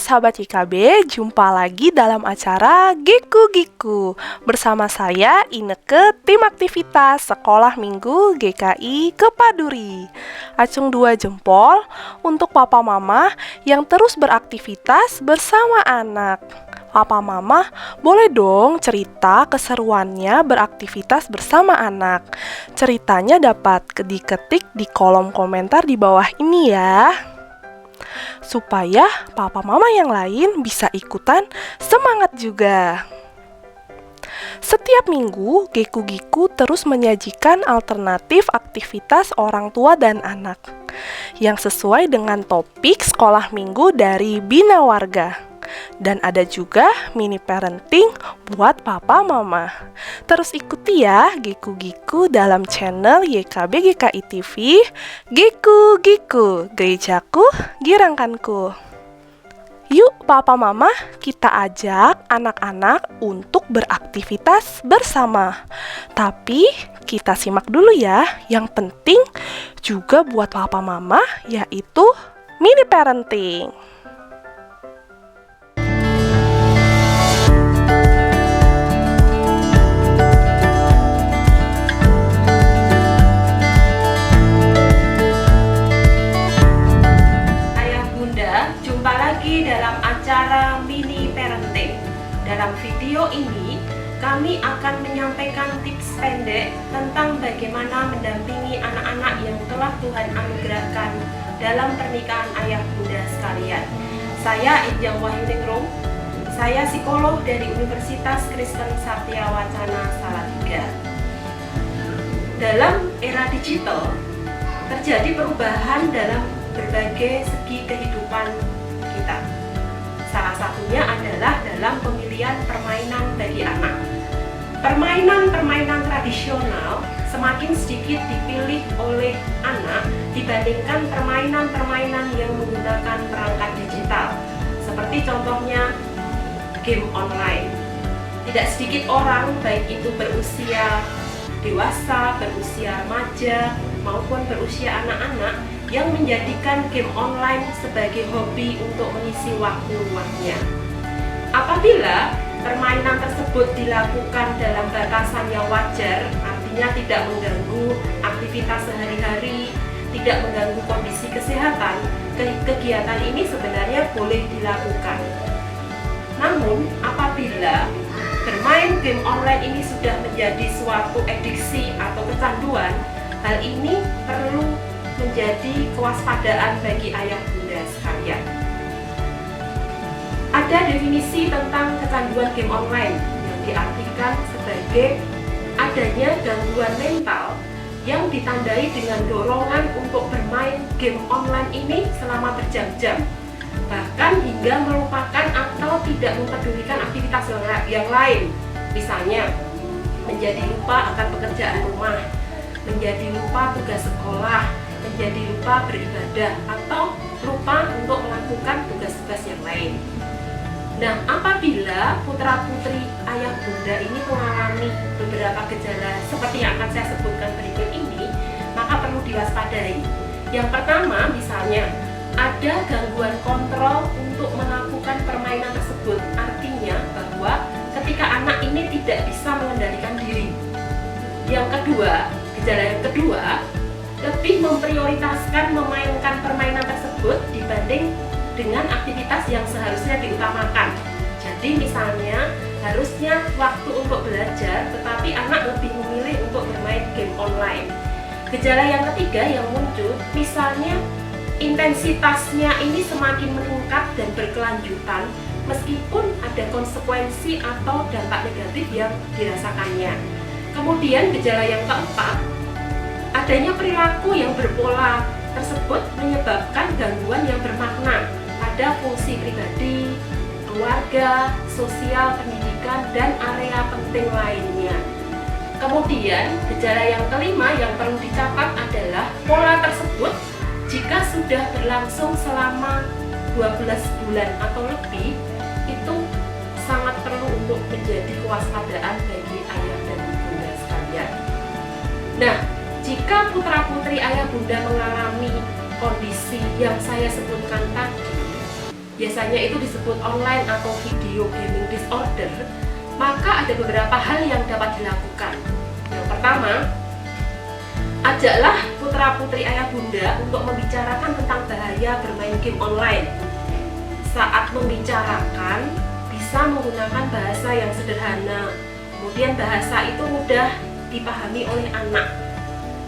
sahabat YKB, jumpa lagi dalam acara Giku Giku bersama saya Ineke, tim aktivitas Sekolah Minggu GKI Kepaduri. Acung 2 jempol untuk papa mama yang terus beraktivitas bersama anak. Papa mama boleh dong cerita keseruannya beraktivitas bersama anak. Ceritanya dapat diketik di kolom komentar di bawah ini ya, supaya papa mama yang lain bisa ikutan semangat juga. Setiap minggu, Giku Giku terus menyajikan alternatif aktivitas orang tua dan anak yang sesuai dengan topik sekolah minggu dari Bina Warga. Dan ada juga mini parenting buat papa mama. Terus ikuti ya Giku Giku dalam channel YKB GKI TV. Giku Giku, gerejaku, girangkanku. Yuk papa mama, kita ajak anak-anak untuk beraktivitas bersama. Tapi kita simak dulu ya, yang penting juga buat papa mama, yaitu mini parenting. Dalam acara mini parenting. Dalam video ini kami akan menyampaikan tips pendek tentang bagaimana mendampingi anak-anak yang telah Tuhan anugerahkan dalam pernikahan ayah bunda sekalian. Saya Injang Wahyuningrum, saya psikolog dari Universitas Kristen Satya Wacana Salatiga. Dalam era digital terjadi perubahan dalam berbagai segi kehidupan kita. Salah satunya adalah dalam pemilihan permainan bagi anak. Permainan-permainan tradisional semakin sedikit dipilih oleh anak dibandingkan permainan-permainan yang menggunakan perangkat digital. Seperti contohnya game online. Tidak sedikit orang, baik itu berusia dewasa, berusia remaja, maupun berusia anak-anak, yang menjadikan game online sebagai hobi untuk mengisi waktu luangnya. Apabila permainan tersebut dilakukan dalam batasan yang wajar, artinya tidak mengganggu aktivitas sehari-hari, tidak mengganggu kondisi kesehatan, kegiatan ini sebenarnya boleh dilakukan. Namun, apabila bermain game online ini sudah menjadi suatu adiksi atau kecanduan, hal ini perlu menjadi kewaspadaan bagi ayah bunda sekalian. Ada definisi tentang kecanduan game online yang diartikan sebagai adanya gangguan mental yang ditandai dengan dorongan untuk bermain game online ini selama berjam-jam, bahkan hingga melupakan atau tidak mempedulikan aktivitas yang lain. Misalnya, menjadi lupa akan pekerjaan rumah, menjadi lupa tugas sekolah, menjadi lupa beribadah, atau lupa untuk melakukan tugas-tugas yang lain. Nah, apabila putra-putri ayah bunda ini mengalami beberapa gejala seperti yang akan saya sebutkan berikut ini, maka perlu diwaspadai. Yang pertama, misalnya ada gangguan kontrol untuk melakukan permainan tersebut. Artinya bahwa ketika anak ini tidak bisa mengendalikan diri. Yang kedua, gejala yang kedua, lebih memprioritaskan memainkan permainan tersebut dibanding dengan aktivitas yang seharusnya diutamakan. Jadi misalnya harusnya waktu untuk belajar, tetapi anak lebih memilih untuk bermain game online. Gejala yang ketiga yang muncul, misalnya intensitasnya ini semakin meningkat dan berkelanjutan meskipun ada konsekuensi atau dampak negatif yang dirasakannya. Kemudian gejala yang keempat, adanya perilaku yang berpola tersebut menyebabkan gangguan yang bermakna pada fungsi pribadi, keluarga, sosial, pendidikan, dan area penting lainnya. Kemudian, gejala yang kelima yang perlu dicatat adalah pola tersebut jika sudah berlangsung selama 12 bulan atau lebih, itu sangat perlu untuk menjadi kewaspadaan bagi ayah dan bunda sekalian. Nah, jika putra-putri ayah bunda mengalami kondisi yang saya sebutkan tadi, biasanya itu disebut online atau video gaming disorder, maka ada beberapa hal yang dapat dilakukan. Yang pertama, ajaklah putra-putri ayah bunda untuk membicarakan tentang bahaya bermain game online. Saat membicarakan, bisa menggunakan bahasa yang sederhana, kemudian bahasa itu mudah dipahami oleh anak.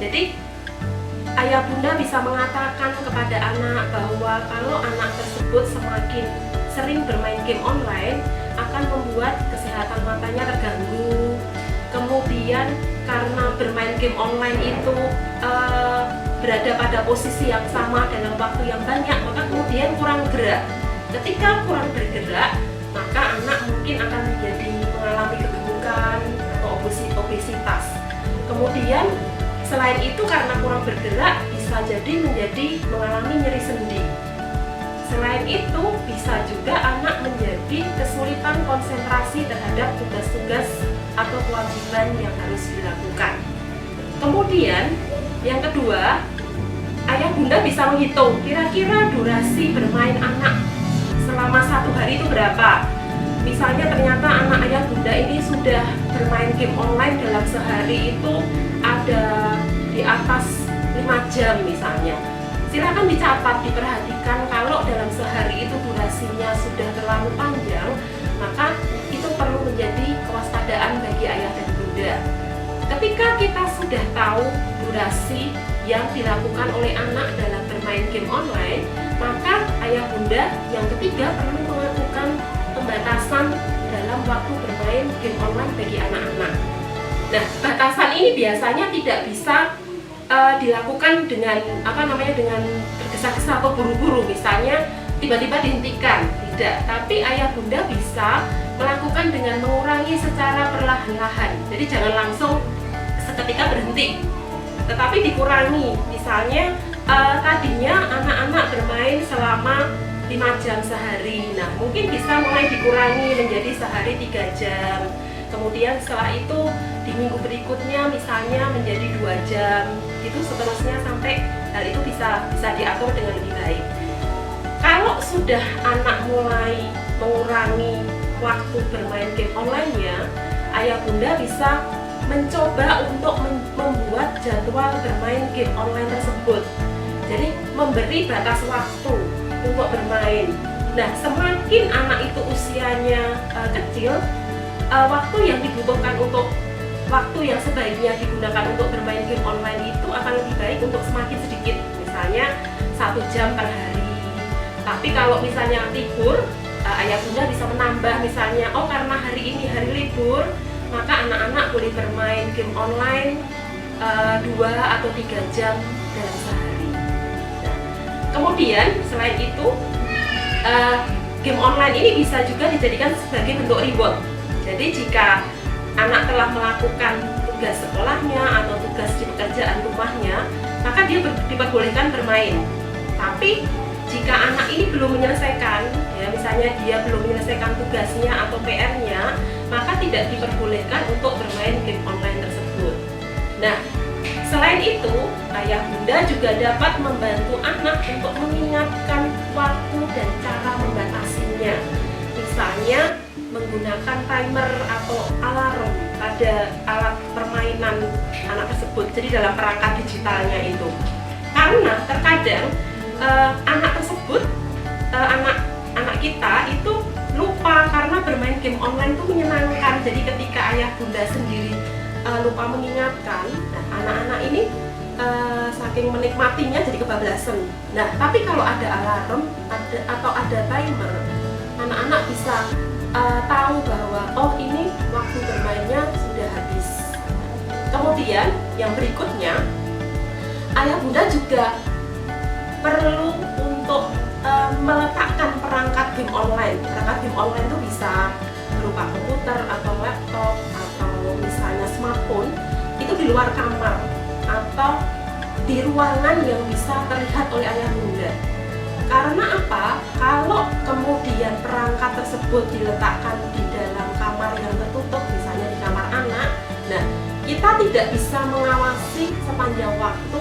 Jadi, ayah bunda bisa mengatakan kepada anak bahwa kalau anak tersebut semakin sering bermain game online akan membuat kesehatan matanya terganggu. Kemudian karena bermain game online itu berada pada posisi yang sama dalam waktu yang banyak, maka kemudian kurang gerak. Ketika kurang bergerak, maka anak mungkin akan mengalami kegemukan atau obesitas. Kemudian selain itu karena kurang bergerak bisa jadi mengalami nyeri sendi. Selain itu bisa juga anak menjadi kesulitan konsentrasi terhadap tugas-tugas atau kewajiban yang harus dilakukan. Kemudian yang kedua, ayah bunda bisa menghitung kira-kira durasi bermain anak selama satu hari itu berapa. Misalnya ternyata anak ayah bunda ini sudah bermain game online dalam sehari itu ada di atas 5 jam misalnya. Silakan dicatat, diperhatikan kalau dalam sehari itu durasinya sudah terlalu panjang, maka itu perlu menjadi kewaspadaan bagi ayah dan bunda. Ketika kita sudah tahu durasi yang dilakukan oleh anak dalam bermain game online, maka ayah bunda yang ketiga perlu melakukan pembatasan dalam waktu bermain game online bagi anak-anak. Nah, batasan ini biasanya tidak bisa dilakukan dengan dengan tergesa-gesa atau buru-buru, misalnya tiba-tiba dihentikan, tidak. Tapi ayah bunda bisa melakukan dengan mengurangi secara perlahan-lahan. Jadi jangan langsung seketika berhenti, tetapi dikurangi. Misalnya tadinya anak-anak bermain selama 5 jam sehari, nah mungkin bisa mulai dikurangi menjadi sehari 3 jam. Kemudian setelah itu di minggu berikutnya misalnya menjadi 2 jam, itu seterusnya sampai hal itu bisa diatur dengan lebih baik. Kalau sudah anak mulai mengurangi waktu bermain game online-nya, ayah bunda bisa mencoba untuk membuat jadwal bermain game online tersebut. Jadi memberi batas waktu untuk bermain. Nah, semakin anak itu usianya kecil, waktu yang dibutuhkan untuk waktu yang sebaiknya digunakan untuk bermain game online itu akan lebih baik untuk semakin sedikit, misalnya 1 jam per hari. Tapi kalau misalnya libur, ayah bunda bisa menambah, misalnya karena hari ini hari libur, maka anak-anak boleh bermain game online 2 atau 3 jam dalam sehari. Nah, kemudian selain itu game online ini bisa juga dijadikan sebagai bentuk reward. Jadi jika anak telah melakukan tugas sekolahnya atau tugas di pekerjaan rumahnya, maka dia diperbolehkan bermain. Tapi jika anak ini belum menyelesaikan, ya misalnya dia belum menyelesaikan tugasnya atau PR-nya, maka tidak diperbolehkan untuk bermain game online tersebut. Nah, selain itu, ayah bunda juga dapat membantu anak untuk mengingatkan waktu dan cara membatasinya. Misalnya menggunakan timer atau alarm pada alat permainan anak tersebut, jadi dalam perangkat digitalnya itu. Karena terkadang anak tersebut, anak kita itu lupa karena bermain game online itu menyenangkan. Jadi ketika ayah bunda sendiri lupa mengingatkan, nah, anak-anak ini saking menikmatinya jadi kebablasan. Nah, tapi kalau ada alarm atau ada timer, anak-anak bisa tahu bahwa ini waktu bermainnya sudah habis. Kemudian yang berikutnya, ayah bunda juga perlu untuk meletakkan perangkat game online. Perangkat game online itu bisa berupa komputer atau laptop atau misalnya smartphone, itu di luar kamar atau di ruangan yang bisa terlihat oleh ayah bunda. Karena apa? Kalau kemudian perangkat tersebut diletakkan di dalam kamar yang tertutup, misalnya di kamar anak, nah kita tidak bisa mengawasi sepanjang waktu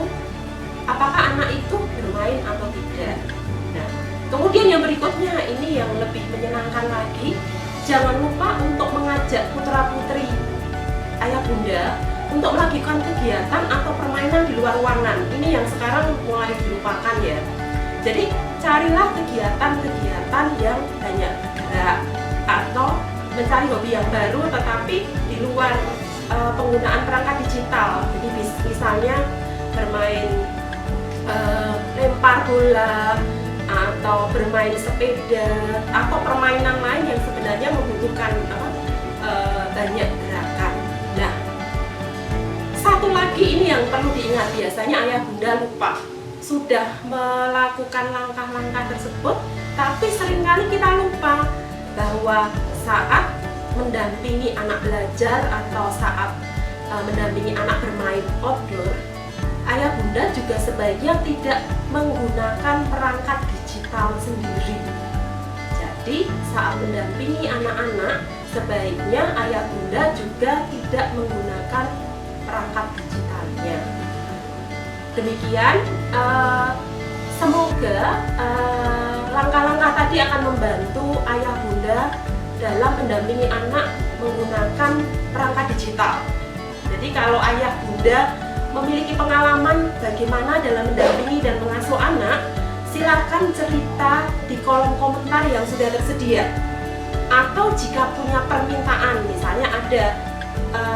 apakah anak itu bermain atau tidak. Nah, Kemudian yang berikutnya, ini yang lebih menyenangkan lagi, jangan lupa untuk mengajak putra-putri ayah bunda untuk melakukan kegiatan atau permainan di luar ruangan. Ini yang sekarang mulai dilupakan ya. Jadi carilah kegiatan-kegiatan yang banyak bergerak atau mencari hobi yang baru tetapi di luar penggunaan perangkat digital. Jadi misalnya bermain lempar bola atau bermain sepeda atau permainan lain yang sebenarnya membutuhkan banyak gerakan. Nah, satu lagi ini yang perlu diingat, biasanya ayah bunda lupa sudah melakukan langkah-langkah tersebut, tapi seringkali kita lupa bahwa saat mendampingi anak belajar atau saat mendampingi anak bermain outdoor, ayah bunda juga sebaiknya tidak menggunakan perangkat digital sendiri. Jadi saat mendampingi anak-anak, sebaiknya ayah bunda juga tidak menggunakan perangkat digitalnya. Demikian, semoga langkah-langkah tadi akan membantu ayah bunda dalam mendampingi anak menggunakan perangkat digital. Jadi kalau ayah bunda memiliki pengalaman bagaimana dalam mendampingi dan mengasuh anak, silakan cerita di kolom komentar yang sudah tersedia. Atau jika punya permintaan, misalnya ada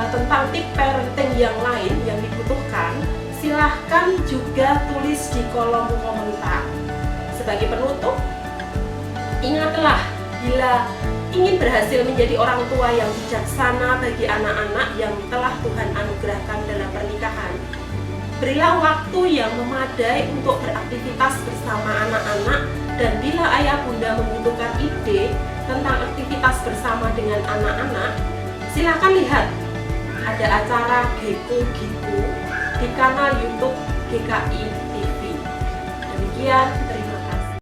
tentang tip parenting yang lain yang dibutuhkan, silahkan juga tulis di kolom komentar. Sebagai penutup, ingatlah, bila ingin berhasil menjadi orang tua yang bijaksana bagi anak-anak yang telah Tuhan anugerahkan dalam pernikahan, berilah waktu yang memadai untuk beraktivitas bersama anak-anak, dan bila ayah bunda membutuhkan ide tentang aktivitas bersama dengan anak-anak, silahkan lihat ada acara Giku di kanal YouTube GKI TV. Demikian, terima kasih.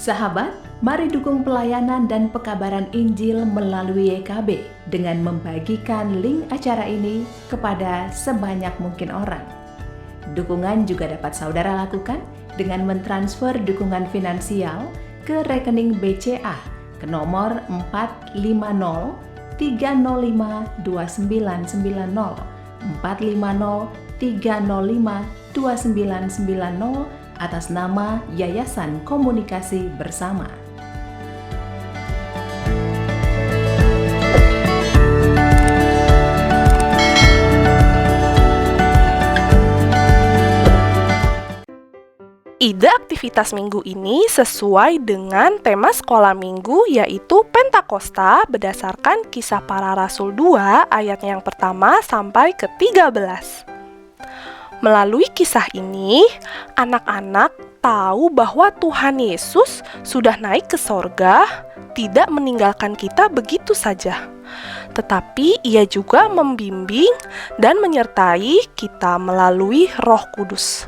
Sahabat, mari dukung pelayanan dan pekabaran Injil melalui YKB dengan membagikan link acara ini kepada sebanyak mungkin orang. Dukungan juga dapat saudara lakukan dengan mentransfer dukungan finansial ke rekening BCA ke nomor 450 305 2990 450 305 2990 atas nama Yayasan Komunikasi Bersama. Ide aktivitas minggu ini sesuai dengan tema sekolah minggu, yaitu Pentakosta berdasarkan Kisah Para Rasul 2 ayat yang pertama sampai ke-13. Melalui kisah ini, anak-anak tahu bahwa Tuhan Yesus sudah naik ke sorga, tidak meninggalkan kita begitu saja. Tetapi Ia juga membimbing dan menyertai kita melalui Roh Kudus.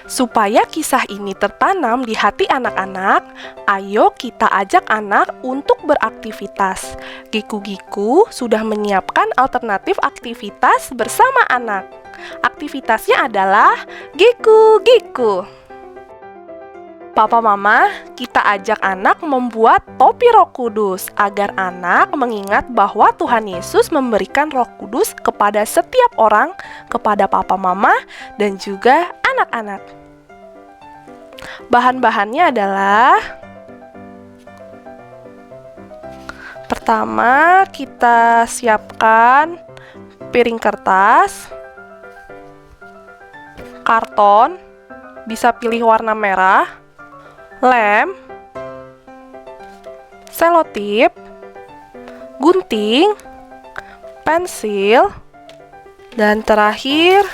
Supaya kisah ini tertanam di hati anak-anak, ayo kita ajak anak untuk beraktivitas. Giku-giku sudah menyiapkan alternatif aktivitas bersama anak. Aktivitasnya adalah giku-giku. Papa Mama, kita ajak anak membuat topi Roh Kudus agar anak mengingat bahwa Tuhan Yesus memberikan Roh Kudus kepada setiap orang, kepada Papa Mama dan juga anak-anak. Bahan-bahannya adalah, pertama kita siapkan piring kertas, karton, bisa pilih warna merah, lem, selotip, gunting, pensil, dan terakhir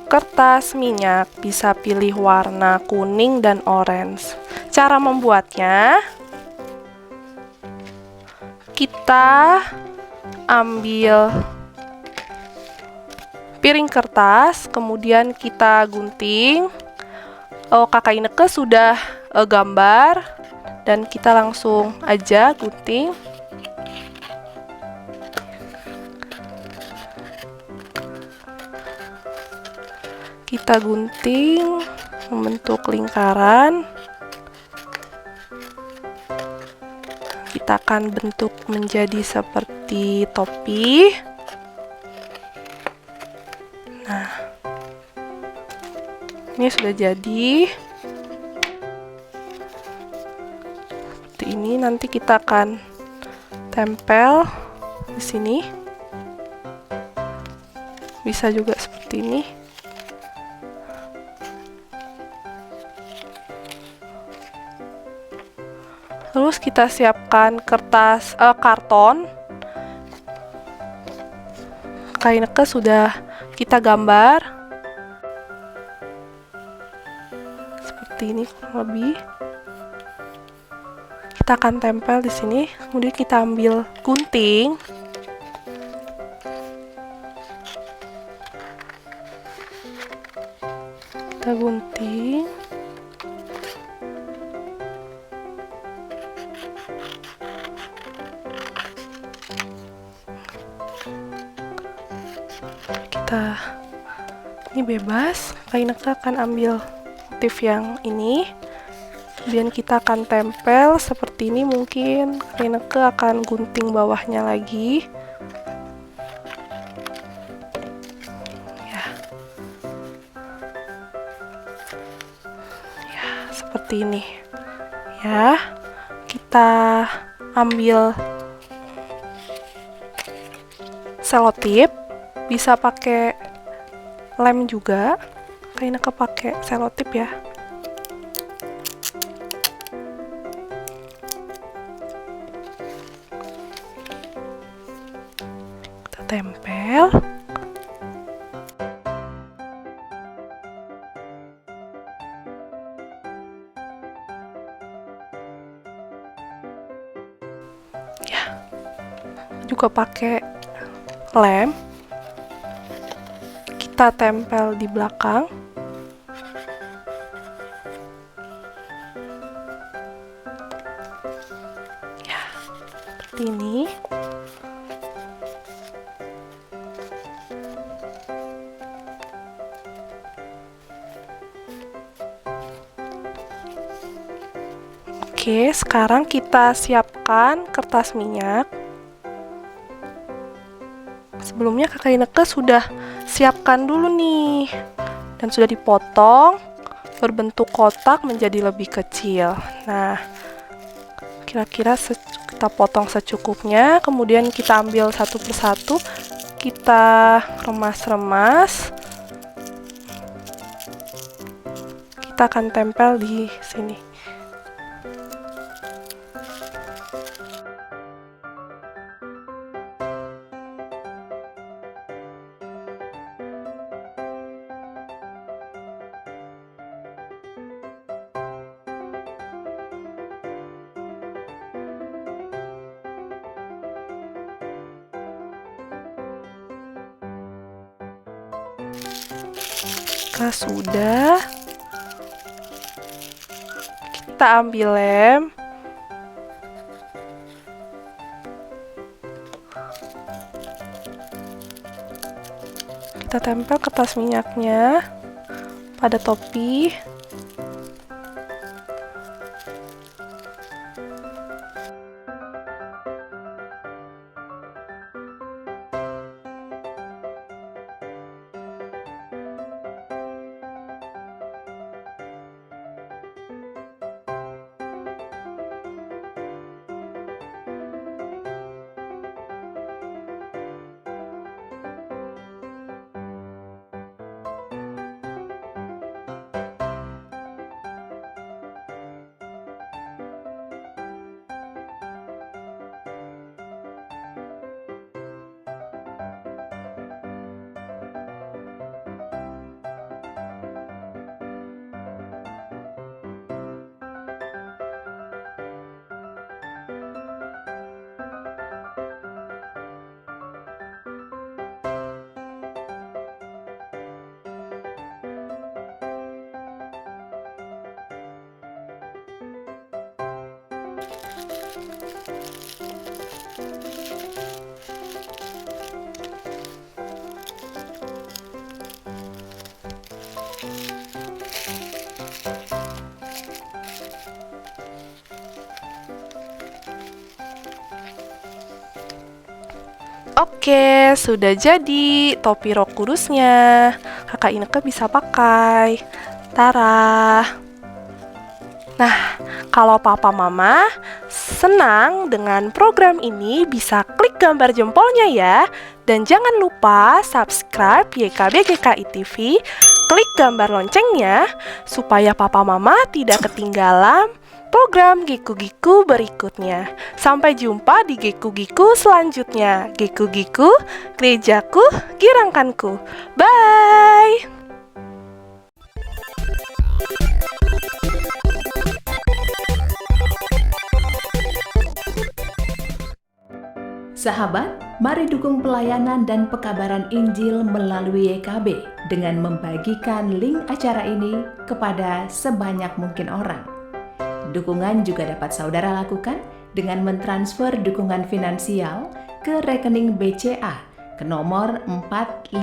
kertas minyak, bisa pilih warna kuning dan orange. Cara membuatnya, kita ambil piring kertas, kemudian kita gunting. Kakak Ineke sudah gambar dan kita langsung aja gunting. Kita gunting membentuk lingkaran. Kita akan bentuk menjadi seperti topi. Nah, ini sudah jadi. Seperti ini, nanti kita akan tempel di sini. Bisa juga seperti ini. Terus kita siapkan kertas karton. Kak Ineke sudah kita gambar seperti ini kurang lebih. Kita akan tempel di sini, kemudian kita ambil gunting. Kita gunting. Ini bebas, Kak Ineke akan ambil motif yang ini, kemudian kita akan tempel seperti ini. Mungkin Kak Ineke akan gunting bawahnya lagi ya, seperti ini ya. Kita ambil selotip, bisa pakai lem juga. Kak Ineke pakai selotip ya. Kita tempel. Ya, juga pakai lem. Kita tempel di belakang. Ya, seperti ini. Oke, sekarang kita siapkan kertas minyak. Sebelumnya Kakak Ineke sudah siapkan dulu nih, dan sudah dipotong berbentuk kotak menjadi lebih kecil. Nah, kira-kira kita potong secukupnya, kemudian kita ambil satu persatu, kita remas-remas. Kita akan tempel di sini. Jika sudah, kita ambil lem. Kita tempel kertas minyaknya pada topi. Oke, sudah jadi topi Roh Kudusnya. Kakak Ineke bisa pakai. Tara. Nah, kalau papa mama senang dengan program ini, bisa klik gambar jempolnya ya. Dan jangan lupa subscribe YKB GKI TV, klik gambar loncengnya supaya papa mama tidak ketinggalan program Giku-Giku berikutnya. Sampai jumpa di Giku-Giku selanjutnya. Giku-Giku, gerejaku, girangkanku. Bye! Sahabat, mari dukung pelayanan dan pekabaran Injil melalui YKB dengan membagikan link acara ini kepada sebanyak mungkin orang. Dukungan juga dapat saudara lakukan dengan mentransfer dukungan finansial ke rekening BCA ke nomor 450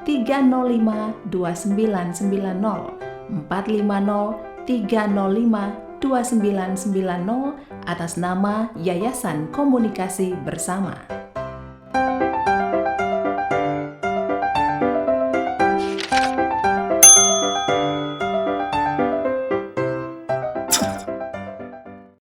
305 2990 450 305 2990 atas nama Yayasan Komunikasi Bersama.